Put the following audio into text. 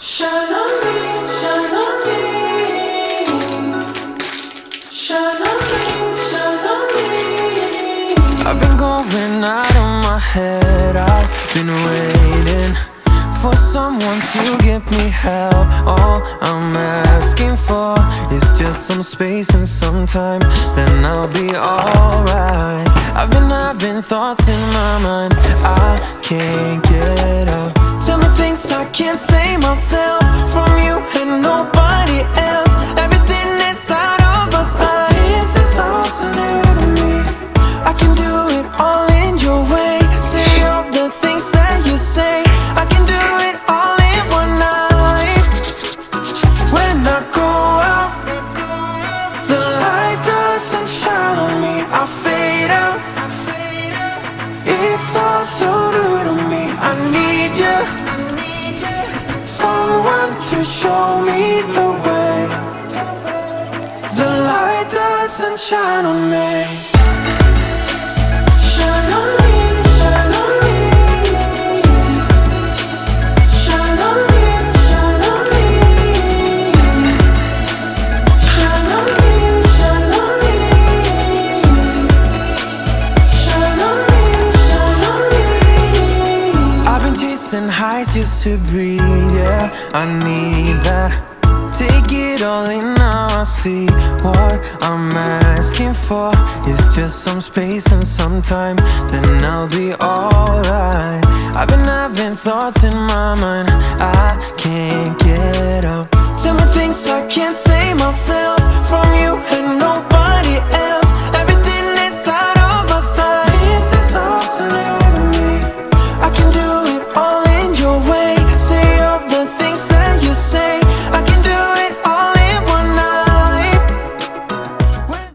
Shine on me, shine on me, shine on me, shine on me. I've been going out of my head, I've been waiting for someone to give me help. All I'm asking for is just some space and some time, then I'll be alright. I've been having thoughts in my mind I can't get out. Tell me things I can't say myself, from you and nobody else. Everything is out of my sight. This is all so new to me. I can do it all in your way. Say all the things that you say. I can do it all in one night. When I go out, the light doesn't shine on me, I fade out. It's all so new to me. I need you, someone to show me the way. The light doesn't shine on me. Shine on me, shine on me, shine on me, shine on me, shine on me, shine on me, shine on me, shine on me. I've been chasing highs just to breathe, yeah, I need that. Take it all in now, I see what I'm asking for is just some space and some time, then I'll be alright. I've been having thoughts in my mind I can't get out. Tell me things I can't say myself, from